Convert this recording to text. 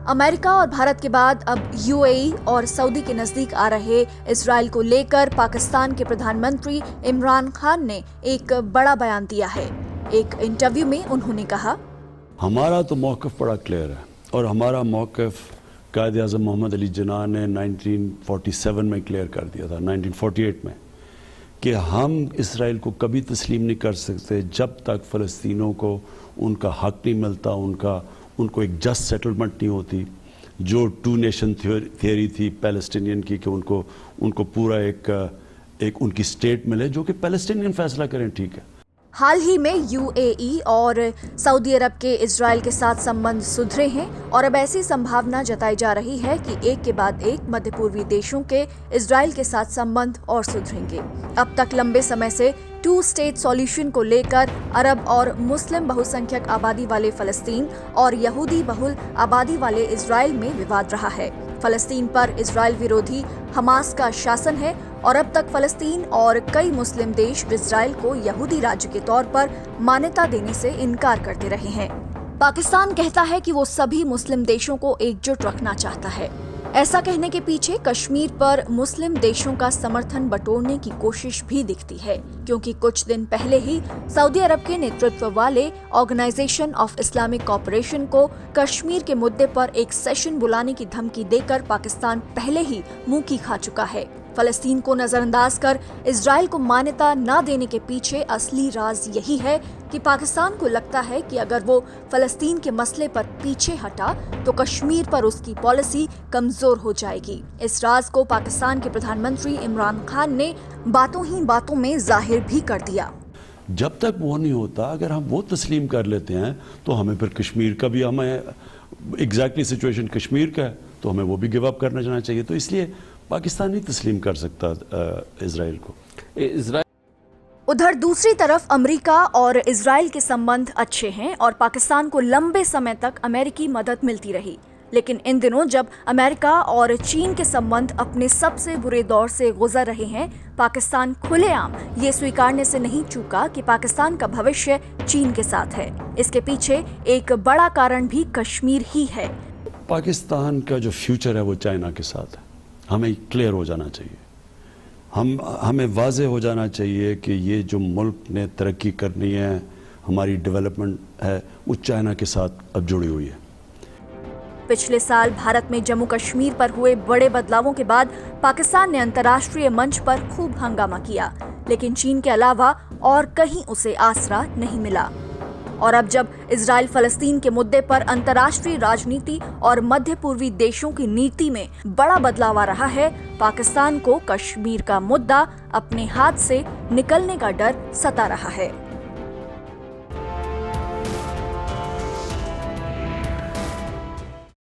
America और भारत के बाद अब यूएई और सऊदी के नजदीक आ रहे इजराइल को लेकर पाकिस्तान के प्रधानमंत्री इमरान खान ने एक बड़ा बयान दिया है। एक इंटरव्यू में उन्होंने कहा, हमारा तो मौक़िफ़ बड़ा क्लियर है और हमारा मौक़िफ़ कायद-ए-आज़म मोहम्मद अली जिन्ना ने 1947 में क्लियर कर दिया था, 1948 में, कि हम इसराइल को कभी तस्लीम नहीं कर सकते जब तक फ़लस्तीनों को उनका हक़ नहीं मिलता, उनको एक जस्ट सेटलमेंट नहीं होती। जो टू नेशन थियोरी थी पैलेस्टीनियन की कि उनको पूरा एक उनकी स्टेट मिले जो कि पैलेस्टीनियन फैसला करें, ठीक है। हाल ही में यूएई और सऊदी अरब के इजराइल के साथ संबंध सुधरे हैं और अब ऐसी संभावना जताई जा रही है कि एक के बाद एक मध्य पूर्वी देशों के इजराइल के साथ संबंध और सुधरेंगे। अब तक लंबे समय से टू स्टेट सॉल्यूशन को लेकर अरब और मुस्लिम बहुसंख्यक आबादी वाले फलस्तीन और यहूदी बहुल आबादी वाले इजराइल में विवाद रहा है। फलस्तीन पर इजराइल विरोधी हमास का शासन है और अब तक फलस्तीन और कई मुस्लिम देश इजराइल को यहूदी राज्य के तौर पर मान्यता देने से इनकार करते रहे हैं। पाकिस्तान कहता है कि वो सभी मुस्लिम देशों को एकजुट रखना चाहता है। ऐसा कहने के पीछे कश्मीर पर मुस्लिम देशों का समर्थन बटोरने की कोशिश भी दिखती है, क्योंकि कुछ दिन पहले ही सऊदी अरब के नेतृत्व वाले ऑर्गेनाइजेशन ऑफ इस्लामिक कोऑपरेशन को कश्मीर के मुद्दे पर एक सेशन बुलाने की धमकी देकर पाकिस्तान पहले ही मुंह की खा चुका है। फलस्तीन को नजरअंदाज कर इजराइल को मान्यता न देने के पीछे असली राज यही है कि पाकिस्तान को लगता है कि अगर वो फलस्तीन के मसले पर पीछे हटा तो कश्मीर पर उसकी पॉलिसी कमजोर हो जाएगी। इस राज को पाकिस्तान के प्रधानमंत्री इमरान खान ने बातों ही बातों में जाहिर भी कर दिया। जब तक वो नहीं होता, अगर हम वो तस्लीम कर लेते हैं तो हमें फिर कश्मीर का भी, हमें एग्जैक्टली सिचुएशन कश्मीर का है तो हमें वो भी गिव अप करना जाना चाहिए। तो इसलिए पाकिस्तान नहीं तस्लीम कर सकता इजराइल को। उधर दूसरी तरफ अमेरिका और इजराइल के संबंध अच्छे हैं और पाकिस्तान को लंबे समय तक अमेरिकी मदद मिलती रही। लेकिन इन दिनों जब अमेरिका और चीन के संबंध अपने सबसे बुरे दौर से गुजर रहे हैं, पाकिस्तान खुलेआम ये स्वीकारने से नहीं चूका कि पाकिस्तान का भविष्य चीन के साथ है। इसके पीछे एक बड़ा कारण भी कश्मीर ही है। पाकिस्तान का जो फ्यूचर है वो चाइना के साथ है। हमें क्लियर हो जाना चाहिए, हमें वाज़े हो जाना चाहिए कि ये जो मुल्क ने तरक्की करनी है, हमारी डेवलपमेंट है, वो चाइना के साथ अब जुड़ी हुई है। पिछले साल भारत में जम्मू कश्मीर पर हुए बड़े बदलावों के बाद पाकिस्तान ने अंतर्राष्ट्रीय मंच पर खूब हंगामा किया, लेकिन चीन के अलावा और कहीं उसे आसरा नहीं मिला। और अब जब इजराइल फलस्तीन के मुद्दे पर अंतर्राष्ट्रीय राजनीति और मध्य पूर्वी देशों की नीति में बड़ा बदलाव आ रहा है, पाकिस्तान को कश्मीर का मुद्दा अपने हाथ से निकलने का डर सता रहा है।